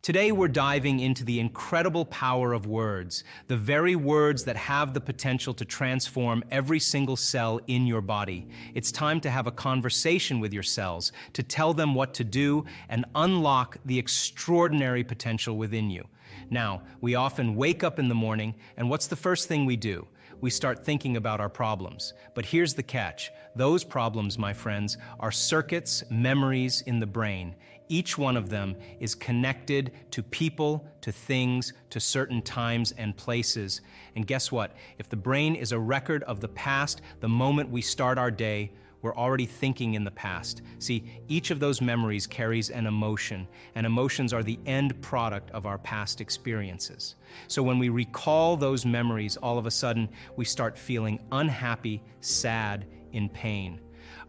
Today we're diving into the incredible power of words, the very words that have the potential to transform every single cell in your body. It's time to have a conversation with your cells, to tell them what to do and unlock the extraordinary potential within you. Now, we often wake up in the morning, and what's the first thing we do? We start thinking about our problems. But here's the catch. Those problems, my friends, are circuits, memories in the brain. Each one of them is connected to people, to things, to certain times and places. And guess what? If the brain is a record of the past, the moment we start our day, we're already thinking in the past. See, each of those memories carries an emotion, and emotions are the end product of our past experiences. So when we recall those memories, all of a sudden, we start feeling unhappy, sad, in pain.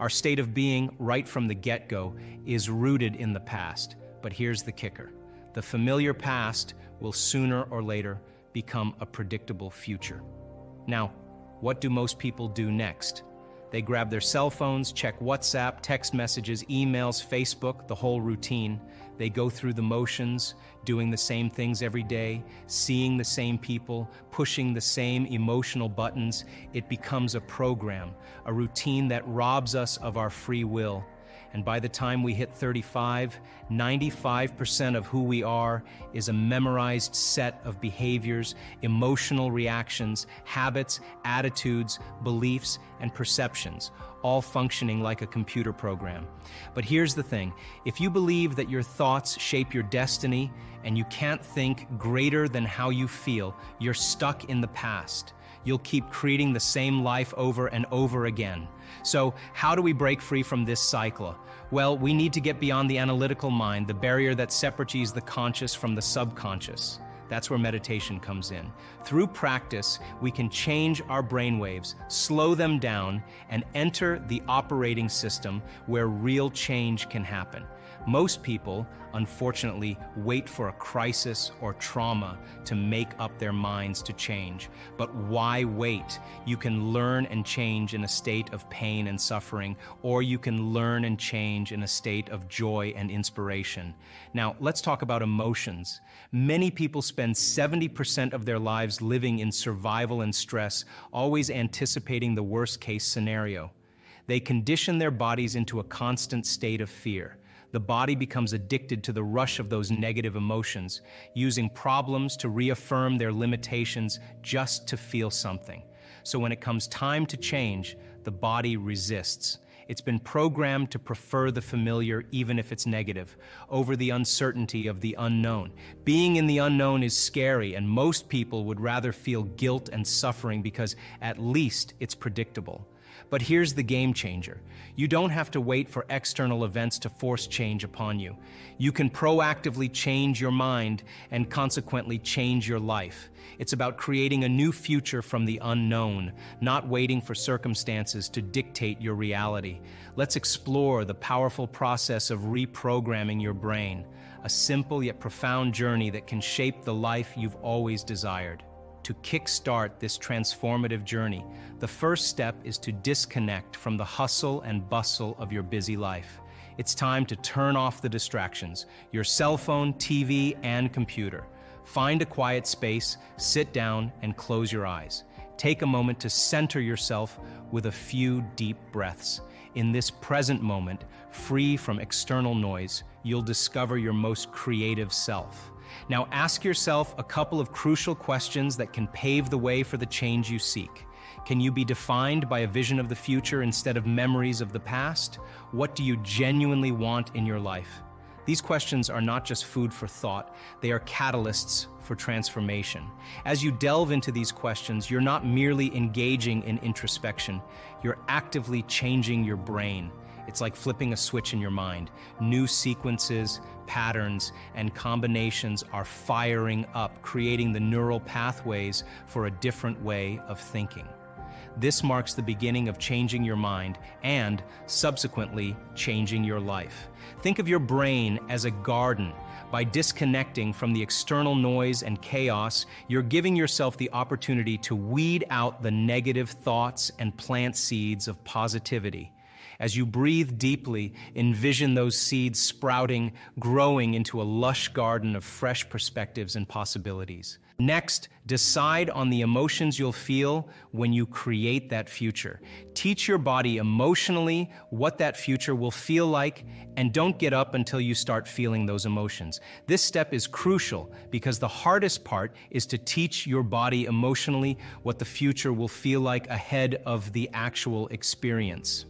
Our state of being, right from the get-go, is rooted in the past. But here's the kicker. The familiar past will sooner or later become a predictable future. Now, what do most people do next? They grab their cell phones, check WhatsApp, text messages, emails, Facebook, the whole routine. They go through the motions, doing the same things every day, seeing the same people, pushing the same emotional buttons. It becomes a program, a routine that robs us of our free will. And by the time we hit 35, 95% of who we are is a memorized set of behaviors, emotional reactions, habits, attitudes, beliefs, and perceptions, all functioning like a computer program. But here's the thing. If you believe that your thoughts shape your destiny and you can't think greater than how you feel, you're stuck in the past. You'll keep creating the same life over and over again. So how do we break free from this cycle? Well, we need to get beyond the analytical mind, the barrier that separates the conscious from the subconscious. That's where meditation comes in. Through practice, we can change our brainwaves, slow them down, and enter the operating system where real change can happen. Most people, unfortunately, wait for a crisis or trauma to make up their minds to change. But why wait? You can learn and change in a state of pain and suffering, or you can learn and change in a state of joy and inspiration. Now, let's talk about emotions. Many people spend 70% of their lives living in survival and stress, always anticipating the worst-case scenario. They condition their bodies into a constant state of fear. The body becomes addicted to the rush of those negative emotions, using problems to reaffirm their limitations just to feel something. So when it comes time to change, the body resists. It's been programmed to prefer the familiar, even if it's negative, over the uncertainty of the unknown. Being in the unknown is scary, and most people would rather feel guilt and suffering because at least it's predictable. But here's the game changer. You don't have to wait for external events to force change upon you. You can proactively change your mind and consequently change your life. It's about creating a new future from the unknown, not waiting for circumstances to dictate your reality. Let's explore the powerful process of reprogramming your brain, a simple yet profound journey that can shape the life you've always desired. To kickstart this transformative journey, the first step is to disconnect from the hustle and bustle of your busy life. It's time to turn off the distractions, your cell phone, TV, and computer. Find a quiet space, sit down, and close your eyes. Take a moment to center yourself with a few deep breaths. In this present moment, free from external noise, you'll discover your most creative self. Now ask yourself a couple of crucial questions that can pave the way for the change you seek. Can you be defined by a vision of the future instead of memories of the past? What do you genuinely want in your life? These questions are not just food for thought, they are catalysts for transformation. As you delve into these questions, you're not merely engaging in introspection, you're actively changing your brain. It's like flipping a switch in your mind. New sequences, patterns, and combinations are firing up, creating the neural pathways for a different way of thinking. This marks the beginning of changing your mind and, subsequently, changing your life. Think of your brain as a garden. By disconnecting from the external noise and chaos, you're giving yourself the opportunity to weed out the negative thoughts and plant seeds of positivity. As you breathe deeply, envision those seeds sprouting, growing into a lush garden of fresh perspectives and possibilities. Next, decide on the emotions you'll feel when you create that future. Teach your body emotionally what that future will feel like, and don't get up until you start feeling those emotions. This step is crucial because the hardest part is to teach your body emotionally what the future will feel like ahead of the actual experience.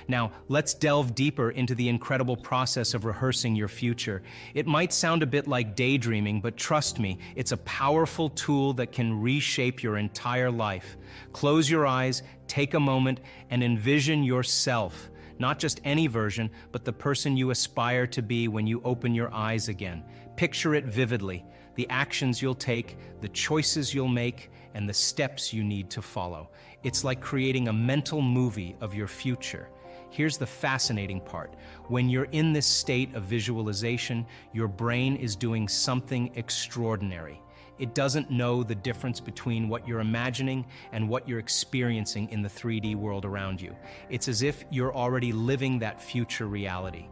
Now, let's delve deeper into the incredible process of rehearsing your future. It might sound a bit like daydreaming, but trust me, it's a powerful tool that can reshape your entire life. Close your eyes, take a moment, and envision yourself. Not just any version, but the person you aspire to be when you open your eyes again. Picture it vividly, the actions you'll take, the choices you'll make, and the steps you need to follow. It's like creating a mental movie of your future. Here's the fascinating part. When you're in this state of visualization, your brain is doing something extraordinary. It doesn't know the difference between what you're imagining and what you're experiencing in the 3D world around you. It's as if you're already living that future reality.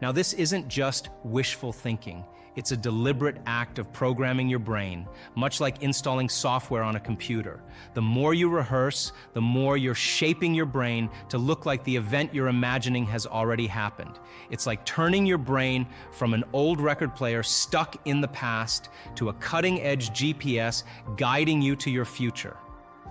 Now, this isn't just wishful thinking. It's a deliberate act of programming your brain, much like installing software on a computer. The more you rehearse, the more you're shaping your brain to look like the event you're imagining has already happened. It's like turning your brain from an old record player stuck in the past to a cutting-edge GPS guiding you to your future.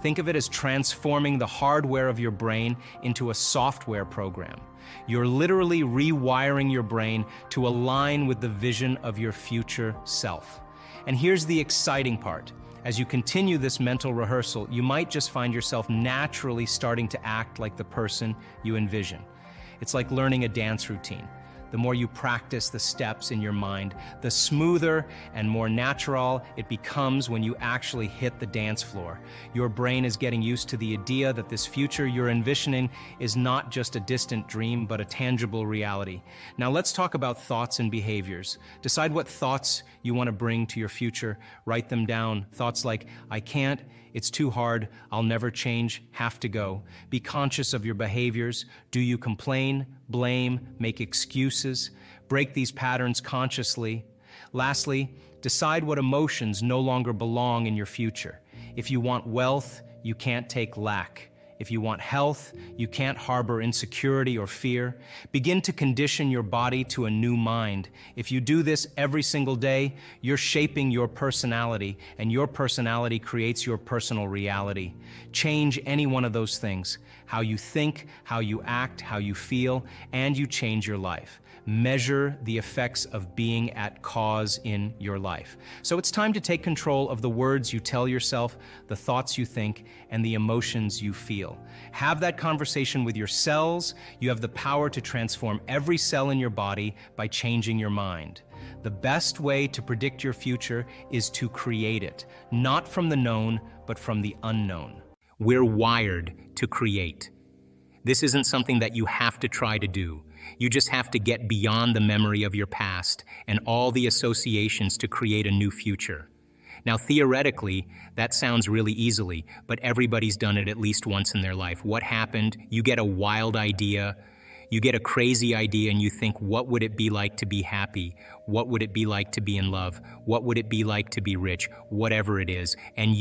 Think of it as transforming the hardware of your brain into a software program. You're literally rewiring your brain to align with the vision of your future self. And here's the exciting part. As you continue this mental rehearsal, you might just find yourself naturally starting to act like the person you envision. It's like learning a dance routine. The more you practice the steps in your mind, the smoother and more natural it becomes when you actually hit the dance floor. Your brain is getting used to the idea that this future you're envisioning is not just a distant dream, but a tangible reality. Now let's talk about thoughts and behaviors. Decide what thoughts you want to bring to your future. Write them down. Thoughts like, I can't, it's too hard, I'll never change, have to go. Be conscious of your behaviors. Do you complain, blame, make excuses? Break these patterns consciously. Lastly, decide what emotions no longer belong in your future. If you want wealth, you can't take lack. If you want health, you can't harbor insecurity or fear. Begin to condition your body to a new mind. If you do this every single day, you're shaping your personality, and your personality creates your personal reality. Change any one of those things: how you think, how you act, how you feel, and you change your life. Measure the effects of being at cause in your life. So it's time to take control of the words you tell yourself, the thoughts you think, and the emotions you feel. Have that conversation with your cells. You have the power to transform every cell in your body by changing your mind. The best way to predict your future is to create it, not from the known, but from the unknown. We're wired to create. This isn't something that you have to try to do. You just have to get beyond the memory of your past and all the associations to create a new future. Now, theoretically, that sounds really easily, but everybody's done it at least once in their life. What happened? You get a wild idea, you get a crazy idea, and you think, what would it be like to be happy? What would it be like to be in love? What would it be like to be rich? Whatever it is. And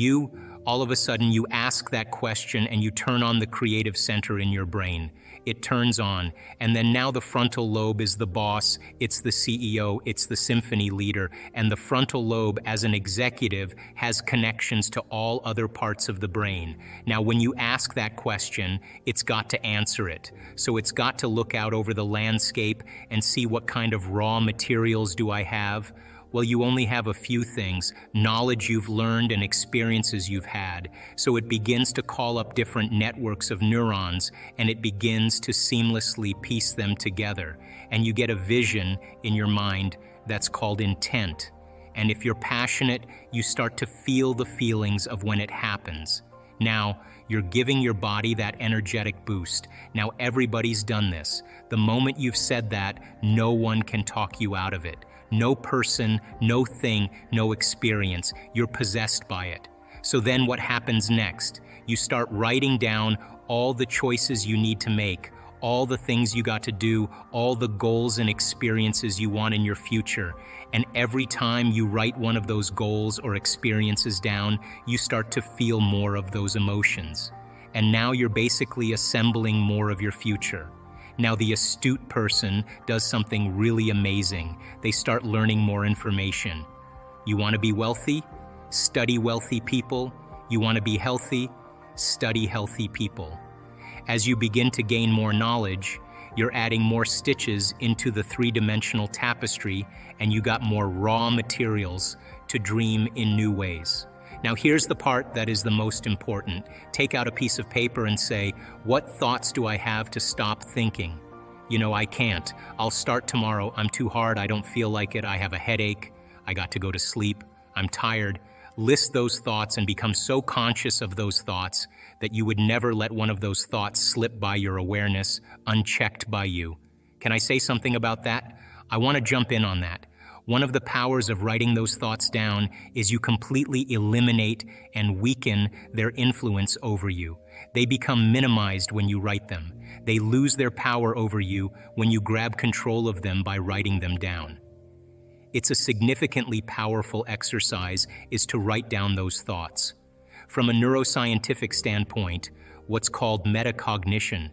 all of a sudden, you ask that question and you turn on the creative center in your brain. It turns on, and then now the frontal lobe is the boss, it's the CEO, it's the symphony leader, and the frontal lobe as an executive has connections to all other parts of the brain. Now, when you ask that question, it's got to answer it. So it's got to look out over the landscape and see what kind of raw materials do I have. Well, you only have a few things: knowledge you've learned and experiences you've had. So it begins to call up different networks of neurons, and it begins to seamlessly piece them together. And you get a vision in your mind that's called intent. And if you're passionate, you start to feel the feelings of when it happens. Now, you're giving your body that energetic boost. Now, everybody's done this. The moment you've said that, no one can talk you out of it. No person, no thing, no experience. You're possessed by it. So then what happens next? You start writing down all the choices you need to make, all the things you got to do, all the goals and experiences you want in your future. And every time you write one of those goals or experiences down, you start to feel more of those emotions. And now you're basically assembling more of your future. Now the astute person does something really amazing. They start learning more information. You want to be wealthy? Study wealthy people. You want to be healthy? Study healthy people. As you begin to gain more knowledge, you're adding more stitches into the three-dimensional tapestry, and you got more raw materials to dream in new ways. Now here's the part that is the most important. Take out a piece of paper and say, what thoughts do I have to stop thinking? You know, I can't. I'll start tomorrow. I'm too hard. I don't feel like it. I have a headache. I got to go to sleep. I'm tired. List those thoughts and become so conscious of those thoughts that you would never let one of those thoughts slip by your awareness, unchecked by you. Can I say something about that? I want to jump in on that. One of the powers of writing those thoughts down is you completely eliminate and weaken their influence over you. They become minimized when you write them. They lose their power over you when you grab control of them by writing them down. It's a significantly powerful exercise is to write down those thoughts. From a neuroscientific standpoint, what's called metacognition,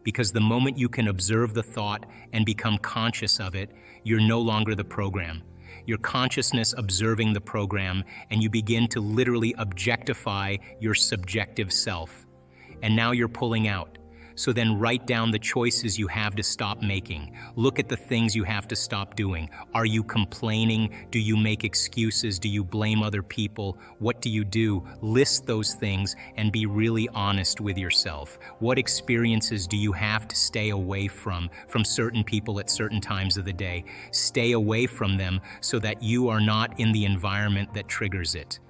because the moment you can observe the thought and become conscious of it, you're no longer the program. Your consciousness observing the program, and you begin to literally objectify your subjective self. And now you're pulling out. So then write down the choices you have to stop making. Look at the things you have to stop doing. Are you complaining? Do you make excuses? Do you blame other people? What do you do? List those things and be really honest with yourself. What experiences do you have to stay away from certain people at certain times of the day? Stay away from them so that you are not in the environment that triggers it.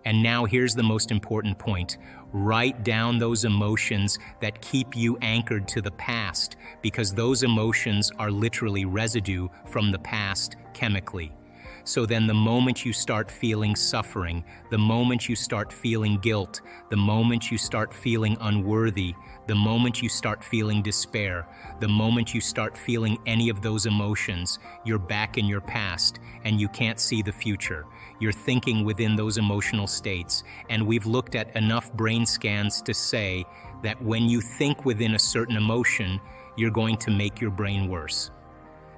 And now here's the most important point. Write down those emotions that keep you anchored to the past, because those emotions are literally residue from the past chemically. So then the moment you start feeling suffering, the moment you start feeling guilt, the moment you start feeling unworthy, the moment you start feeling despair, the moment you start feeling any of those emotions, you're back in your past and you can't see the future. You're thinking within those emotional states. And we've looked at enough brain scans to say that when you think within a certain emotion, you're going to make your brain worse.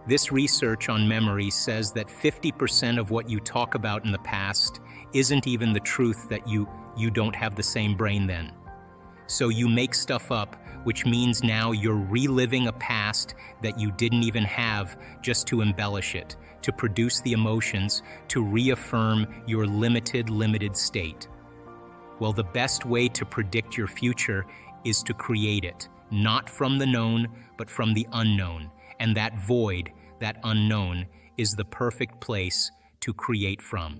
This research on memory says that 50% of what you talk about in the past isn't even the truth, that you don't have the same brain then. So you make stuff up, which means now you're reliving a past that you didn't even have, just to embellish it, to produce the emotions, to reaffirm your limited state. Well, the best way to predict your future is to create it, not from the known, but from the unknown. And that void, that unknown, is the perfect place to create from.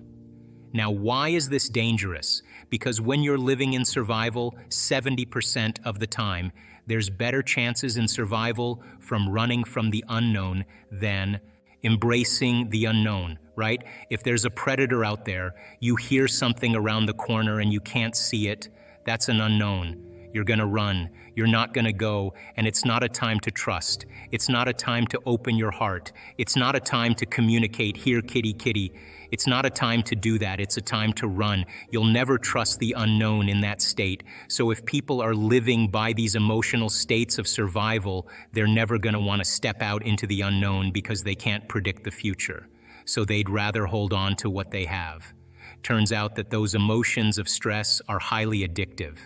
Now, why is this dangerous? Because when you're living in survival, 70% of the time, there's better chances in survival from running from the unknown than embracing the unknown, right? If there's a predator out there, you hear something around the corner and you can't see it, that's an unknown. You're gonna run, you're not gonna go, and it's not a time to trust. It's not a time to open your heart. It's not a time to communicate, here kitty kitty. It's not a time to do that, it's a time to run. You'll never trust the unknown in that state. So if people are living by these emotional states of survival, they're never gonna wanna step out into the unknown because they can't predict the future. So they'd rather hold on to what they have. Turns out that those emotions of stress are highly addictive.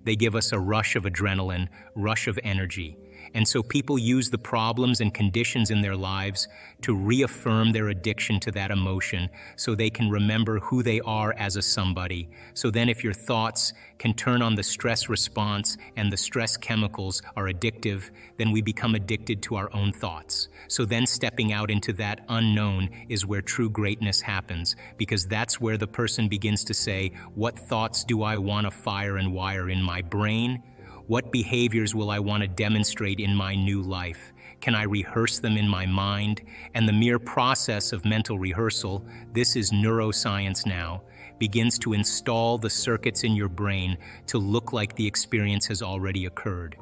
They give us a rush of adrenaline, rush of energy. And so people use the problems and conditions in their lives to reaffirm their addiction to that emotion so they can remember who they are as a somebody. So then if your thoughts can turn on the stress response and the stress chemicals are addictive, then we become addicted to our own thoughts. So then stepping out into that unknown is where true greatness happens, because that's where the person begins to say, what thoughts do I want to fire and wire in my brain? What behaviors will I want to demonstrate in my new life? Can I rehearse them in my mind? And the mere process of mental rehearsal, this is neuroscience now, begins to install the circuits in your brain to look like the experience has already occurred.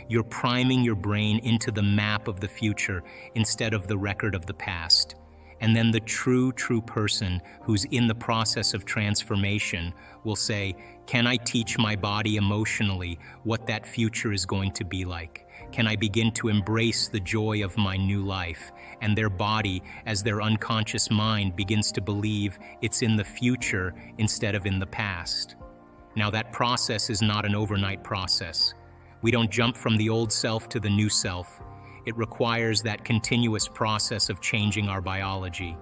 You're priming your brain into the map of the future instead of the record of the past. And then the true person who's in the process of transformation will say, can I teach my body emotionally what that future is going to be like? Can I begin to embrace the joy of my new life? And their body, as their unconscious mind, begins to believe it's in the future instead of in the past. Now, that process is not an overnight process. We don't jump from the old self to the new self. It requires that continuous process of changing our biology.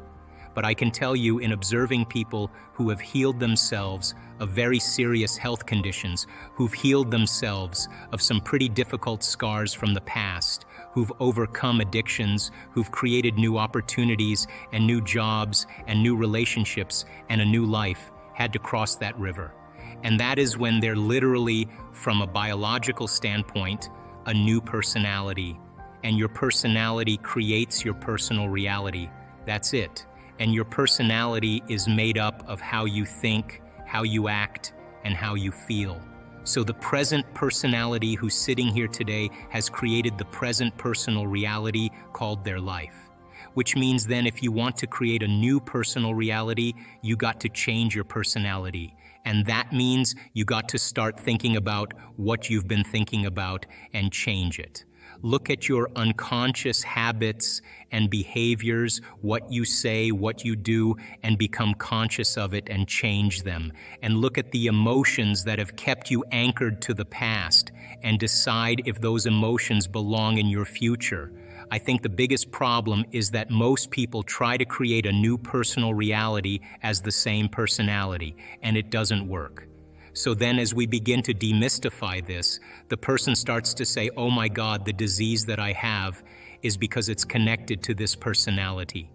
But I can tell you, in observing people who have healed themselves of very serious health conditions, who've healed themselves of some pretty difficult scars from the past, who've overcome addictions, who've created new opportunities and new jobs and new relationships and a new life, had to cross that river. And that is when they're literally, from a biological standpoint, a new personality. And your personality creates your personal reality. That's it. And your personality is made up of how you think, how you act, and how you feel. So the present personality who's sitting here today has created the present personal reality called their life. Which means then, if you want to create a new personal reality, you got to change your personality. And that means you got to start thinking about what you've been thinking about and change it. Look at your unconscious habits and behaviors, what you say, what you do, and become conscious of it and change them. And look at the emotions that have kept you anchored to the past and decide if those emotions belong in your future. I think the biggest problem is that most people try to create a new personal reality as the same personality, and it doesn't work. So then, as we begin to demystify this, the person starts to say, oh my God, the disease that I have is because it's connected to this personality.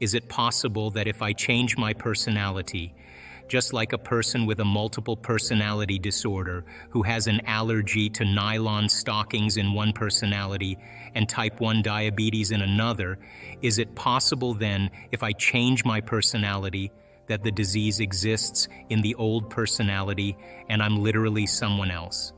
Is it possible that if I change my personality, just like a person with a multiple personality disorder who has an allergy to nylon stockings in one personality and type 1 diabetes in another, is it possible then, if I change my personality, that the disease exists in the old personality and I'm literally someone else?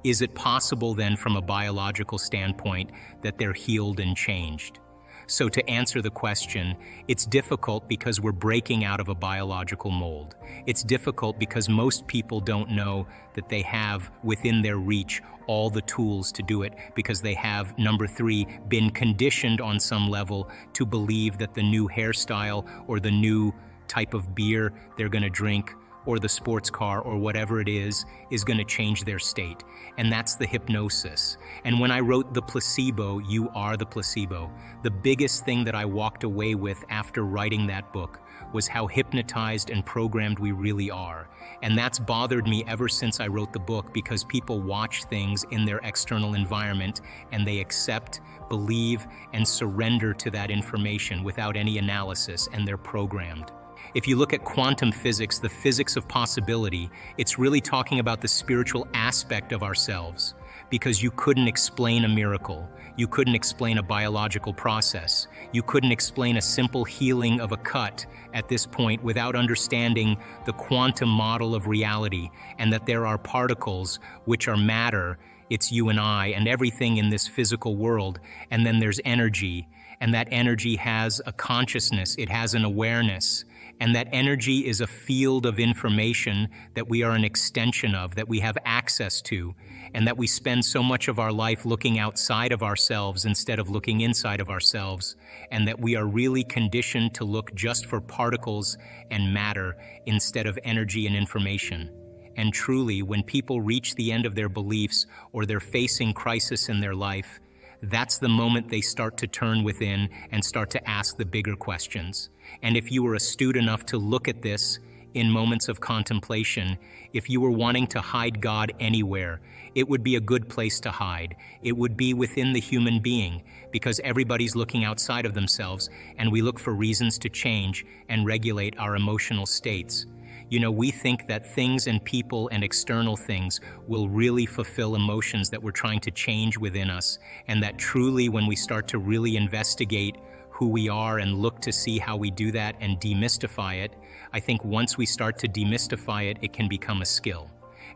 Is it possible then, from a biological standpoint, that they're healed and changed? So to answer the question, it's difficult because we're breaking out of a biological mold. It's difficult because most people don't know that they have within their reach all the tools to do it, because they have, number 3, been conditioned on some level to believe that the new hairstyle or the new type of beer they're going to drink or the sports car or whatever it is going to change their state. And that's the hypnosis. And when I wrote The Placebo, You Are the Placebo, the biggest thing that I walked away with after writing that book was how hypnotized and programmed we really are. And that's bothered me ever since I wrote the book, because people watch things in their external environment and they accept, believe, and surrender to that information without any analysis, and they're programmed. If you look at quantum physics, the physics of possibility, it's really talking about the spiritual aspect of ourselves, because you couldn't explain a miracle. You couldn't explain a biological process. You couldn't explain a simple healing of a cut at this point without understanding the quantum model of reality, and that there are particles which are matter. It's you and I and everything in this physical world. And then there's energy, and that energy has a consciousness. It has an awareness. And that energy is a field of information that we are an extension of, that we have access to, and that we spend so much of our life looking outside of ourselves instead of looking inside of ourselves, and that we are really conditioned to look just for particles and matter instead of energy and information. And truly, when people reach the end of their beliefs or they're facing crisis in their life, that's the moment they start to turn within and start to ask the bigger questions. And if you were astute enough to look at this in moments of contemplation, if you were wanting to hide God anywhere, it would be a good place to hide. It would be within the human being, because everybody's looking outside of themselves, and we look for reasons to change and regulate our emotional states. You know, we think that things and people and external things will really fulfill emotions that we're trying to change within us, and that truly, when we start to really investigate who we are and look to see how we do that and demystify it, I think once we start to demystify it, it can become a skill.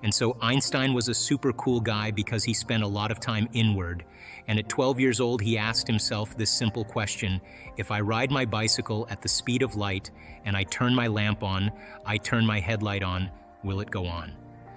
And so Einstein was a super cool guy because he spent a lot of time inward. And at 12 years old, he asked himself this simple question: if I ride my bicycle at the speed of light and I turn my lamp on, I turn my headlight on, will it go on?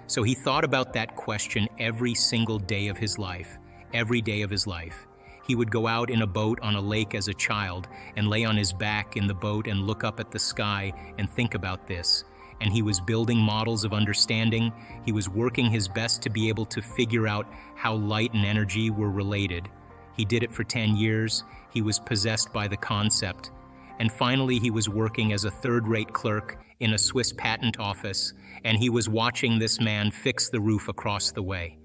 So he thought about that question every single day of his life, every day of his life. He would go out in a boat on a lake as a child and lay on his back in the boat and look up at the sky and think about this. And he was building models of understanding. He was working his best to be able to figure out how light and energy were related. He did it for 10 years. He was possessed by the concept. And finally, he was working as a third-rate clerk in a Swiss patent office, and he was watching this man fix the roof across the way.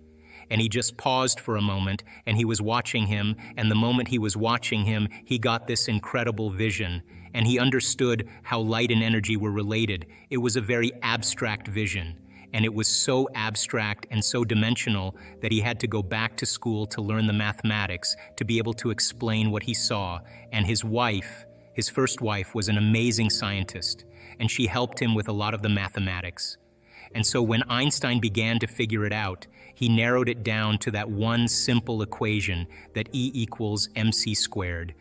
And he just paused for a moment, and he was watching him, and the moment he was watching him, he got this incredible vision, and he understood how light and energy were related. It was a very abstract vision, and it was so abstract and so dimensional that he had to go back to school to learn the mathematics to be able to explain what he saw. And his wife, his first wife, was an amazing scientist, and she helped him with a lot of the mathematics. And so when Einstein began to figure it out, he narrowed it down to that one simple equation that E equals mc squared,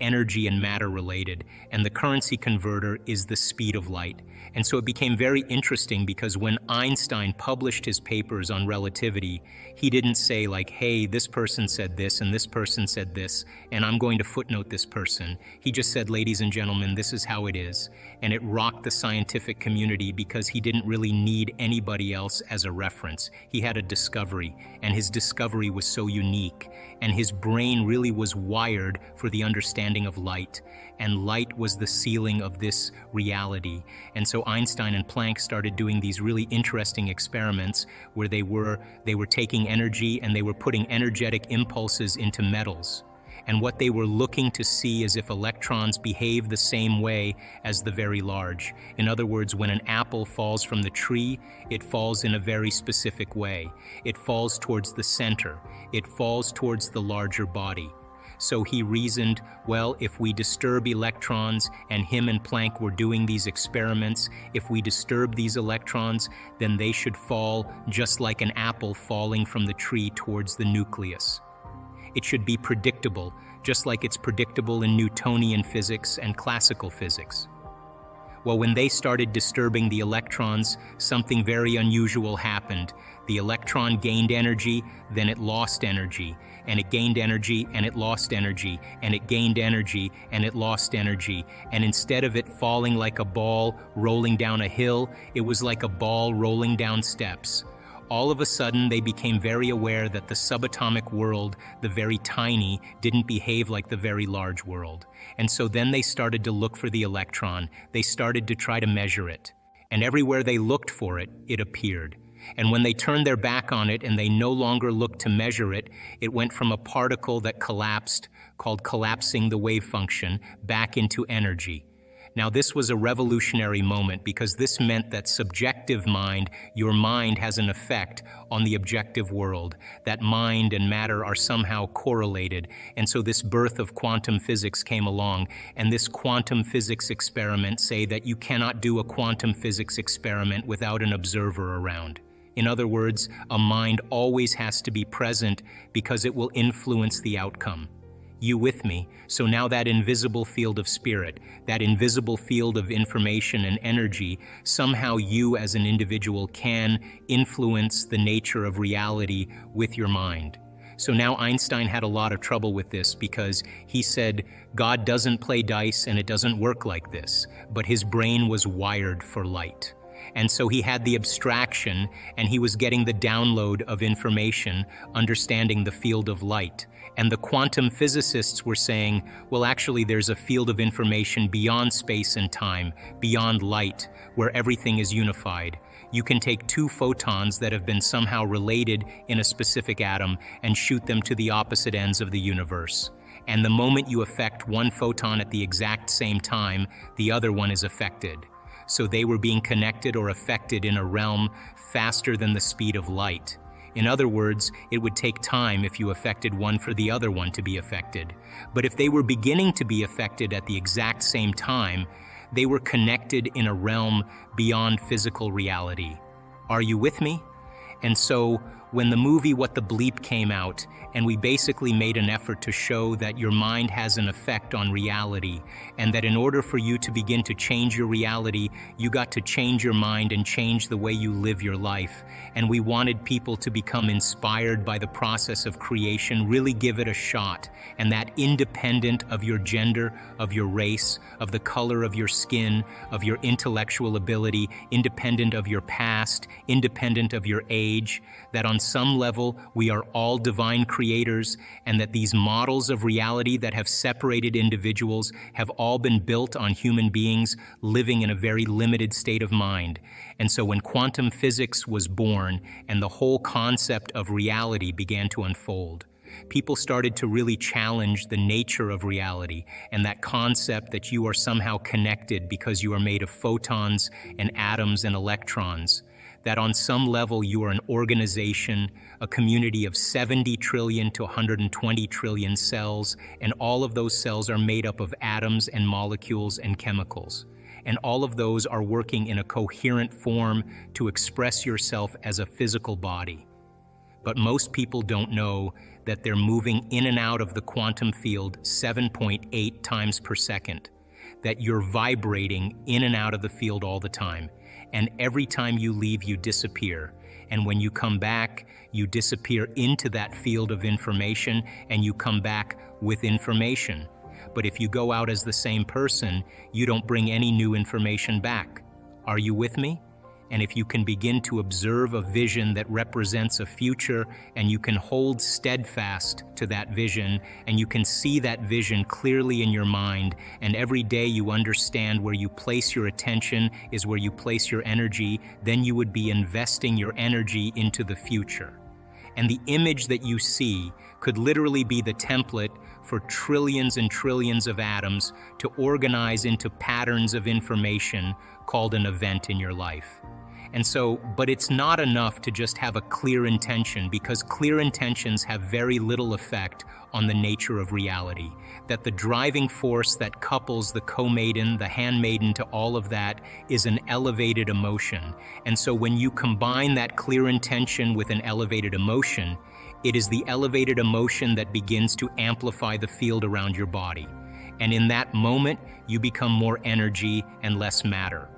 energy and matter related, and the currency converter is the speed of light. And so it became very interesting because when Einstein published his papers on relativity, he didn't say like, hey, this person said this and this person said this, and I'm going to footnote this person. He just said, ladies and gentlemen, this is how it is. And it rocked the scientific community because he didn't really need anybody else as a reference. He had a discovery, and his discovery was so unique, and his brain really was wired for the understanding of light, and light was the ceiling of this reality. And so Einstein and Planck started doing these really interesting experiments where they were taking energy and they were putting energetic impulses into metals. And what they were looking to see is if electrons behave the same way as the very large. In other words, when an apple falls from the tree, it falls in a very specific way. It falls towards the center. It falls towards the larger body. So he reasoned, well, if we disturb electrons, and him and Planck were doing these experiments, if we disturb these electrons, then they should fall just like an apple falling from the tree towards the nucleus. It should be predictable, just like it's predictable in Newtonian physics and classical physics. Well, when they started disturbing the electrons, something very unusual happened. The electron gained energy, then it lost energy, and it gained energy, and it lost energy, and it gained energy, and it lost energy. And instead of it falling like a ball rolling down a hill, it was like a ball rolling down steps. All of a sudden, they became very aware that the subatomic world, the very tiny, didn't behave like the very large world. And so then they started to look for the electron. They started to try to measure it. And everywhere they looked for it, it appeared. And when they turned their back on it and they no longer looked to measure it, it went from a particle that collapsed, called collapsing the wave function, back into energy. Now, this was a revolutionary moment because this meant that subjective mind, your mind, has an effect on the objective world, that mind and matter are somehow correlated. And so this birth of quantum physics came along, and this quantum physics experiment say that you cannot do a quantum physics experiment without an observer around. In other words, a mind always has to be present because it will influence the outcome. You with me? So now that invisible field of spirit, that invisible field of information and energy, somehow you as an individual can influence the nature of reality with your mind. So now Einstein had a lot of trouble with this because he said, God doesn't play dice and it doesn't work like this, but his brain was wired for light. And so he had the abstraction and he was getting the download of information, understanding the field of light. And the quantum physicists were saying, well, actually, there's a field of information beyond space and time, beyond light, where everything is unified. You can take two photons that have been somehow related in a specific atom and shoot them to the opposite ends of the universe. And the moment you affect one photon at the exact same time, the other one is affected. So they were being connected or affected in a realm faster than the speed of light. In other words, it would take time if you affected one for the other one to be affected. But if they were beginning to be affected at the exact same time, they were connected in a realm beyond physical reality. Are you with me? And so when the movie What the Bleep came out, and we basically made an effort to show that your mind has an effect on reality, and that in order for you to begin to change your reality, you got to change your mind and change the way you live your life. And we wanted people to become inspired by the process of creation, really give it a shot, and that independent of your gender, of your race, of the color of your skin, of your intellectual ability, independent of your past, independent of your age, that on some level we are all divine creators, and that these models of reality that have separated individuals have all been built on human beings living in a very limited state of mind. And so when quantum physics was born and the whole concept of reality began to unfold, people started to really challenge the nature of reality and that concept that you are somehow connected because you are made of photons and atoms and electrons, that on some level you are an organization, a community of 70 trillion to 120 trillion cells, and all of those cells are made up of atoms and molecules and chemicals. And all of those are working in a coherent form to express yourself as a physical body. But most people don't know that they're moving in and out of the quantum field 7.8 times per second, that you're vibrating in and out of the field all the time. And every time you leave, you disappear. And when you come back, you disappear into that field of information and you come back with information. But if you go out as the same person, you don't bring any new information back. Are you with me? And if you can begin to observe a vision that represents a future, and you can hold steadfast to that vision, and you can see that vision clearly in your mind, and every day you understand where you place your attention is where you place your energy, then you would be investing your energy into the future. And the image that you see could literally be the template for trillions and trillions of atoms to organize into patterns of information called an event in your life. And so, but it's not enough to just have a clear intention, because clear intentions have very little effect on the nature of reality. That the driving force that couples the co-maiden, the handmaiden to all of that is an elevated emotion. And so when you combine that clear intention with an elevated emotion, it is the elevated emotion that begins to amplify the field around your body. And in that moment, you become more energy and less matter.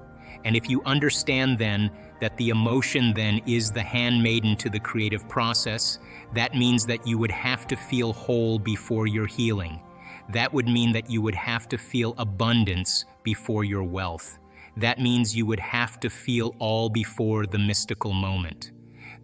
And if you understand then that the emotion then is the handmaiden to the creative process, that means that you would have to feel whole before your healing. That would mean that you would have to feel abundance before your wealth. That means you would have to feel all before the mystical moment.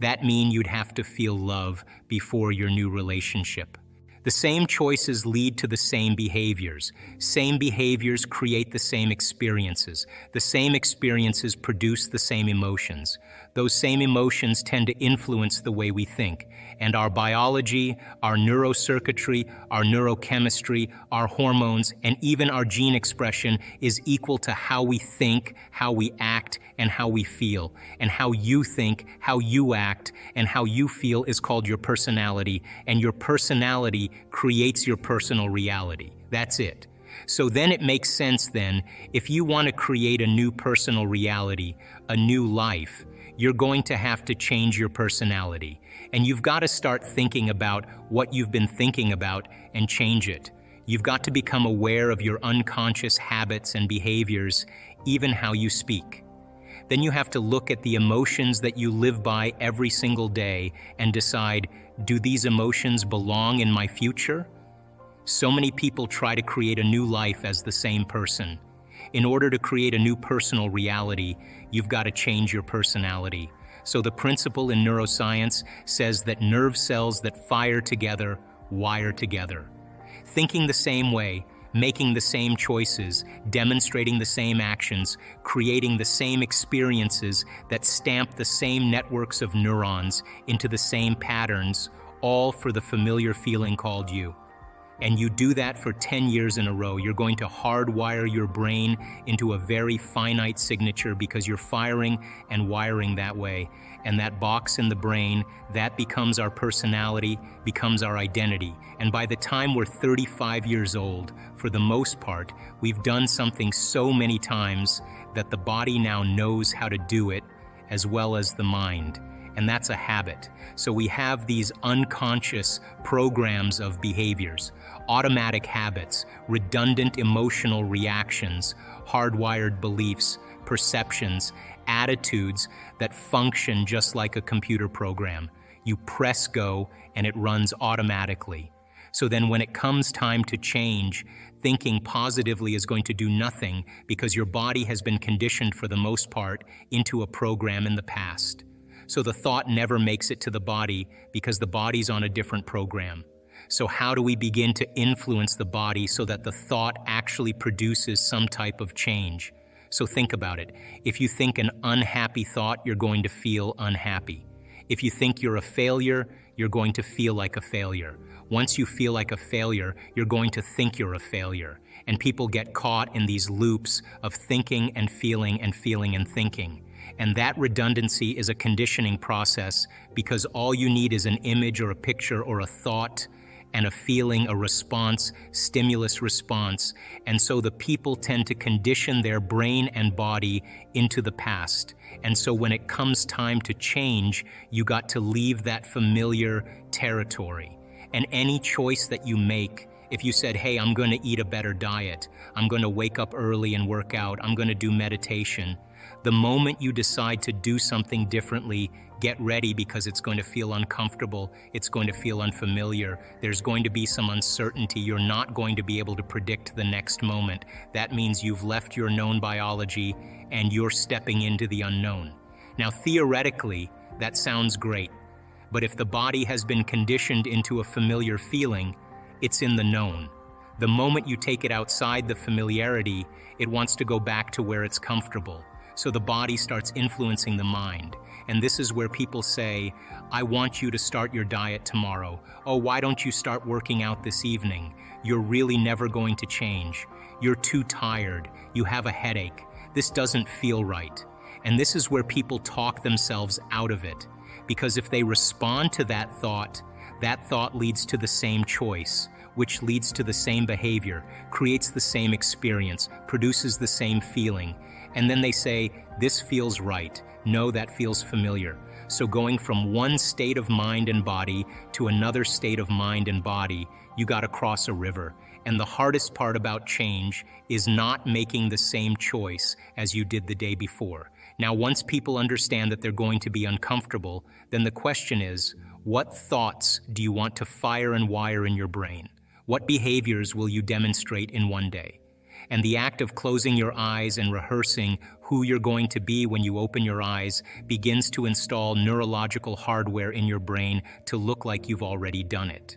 That means you'd have to feel love before your new relationship. The same choices lead to the same behaviors. Same behaviors create the same experiences. The same experiences produce the same emotions. Those same emotions tend to influence the way we think. And our biology, our neurocircuitry, our neurochemistry, our hormones, and even our gene expression is equal to how we think, how we act, and how we feel. And how you think, how you act, and how you feel is called your personality. And your personality creates your personal reality. That's it. So then it makes sense then, if you want to create a new personal reality, a new life, you're going to have to change your personality. And you've got to start thinking about what you've been thinking about and change it. You've got to become aware of your unconscious habits and behaviors, even how you speak. Then you have to look at the emotions that you live by every single day and decide, do these emotions belong in my future? So many people try to create a new life as the same person. In order to create a new personal reality, you've got to change your personality. So the principle in neuroscience says that nerve cells that fire together wire together. Thinking the same way, making the same choices, demonstrating the same actions, creating the same experiences that stamp the same networks of neurons into the same patterns, all for the familiar feeling called you. And you do that for 10 years in a row, you're going to hardwire your brain into a very finite signature because you're firing and wiring that way. And that box in the brain, that becomes our personality, becomes our identity. And by the time we're 35 years old, for the most part, we've done something so many times that the body now knows how to do it, as well as the mind. and that's a habit. So we have these unconscious programs of behaviors, automatic habits, redundant emotional reactions, hardwired beliefs, perceptions, attitudes that function just like a computer program. You press go and it runs automatically. So then when it comes time to change, thinking positively is going to do nothing because your body has been conditioned for the most part into a program in the past. So the thought never makes it to the body because the body's on a different program. So how do we begin to influence the body so that the thought actually produces some type of change? So think about it. If you think an unhappy thought, you're going to feel unhappy. If you think you're a failure, you're going to feel like a failure. Once you feel like a failure, you're going to think you're a failure. And people get caught in these loops of thinking and feeling and feeling and thinking. And that redundancy is a conditioning process because all you need is an image or a picture or a thought and a feeling, a response, stimulus response. And so the people tend to condition their brain and body into the past. And so when it comes time to change, you got to leave that familiar territory. And any choice that you make, if you said, hey, I'm going to eat a better diet, I'm going to wake up early and work out, I'm going to do meditation, the moment you decide to do something differently, get ready because it's going to feel uncomfortable, it's going to feel unfamiliar, there's going to be some uncertainty, you're not going to be able to predict the next moment. That means you've left your known biology and you're stepping into the unknown. Now, theoretically, that sounds great, but if the body has been conditioned into a familiar feeling, it's in the known. The moment you take it outside the familiarity, it wants to go back to where it's comfortable. So the body starts influencing the mind. And this is where people say, I want you to start your diet tomorrow. Oh, why don't you start working out this evening? You're really never going to change. You're too tired. You have a headache. This doesn't feel right. And this is where people talk themselves out of it. Because if they respond to that thought leads to the same choice, which leads to the same behavior, creates the same experience, produces the same feeling. And then they say, this feels right. No, that feels familiar. So going from one state of mind and body to another state of mind and body, you got to cross a river. And the hardest part about change is not making the same choice as you did the day before. Now, once people understand that they're going to be uncomfortable, then the question is, what thoughts do you want to fire and wire in your brain? What behaviors will you demonstrate in one day? And the act of closing your eyes and rehearsing who you're going to be when you open your eyes begins to install neurological hardware in your brain to look like you've already done it.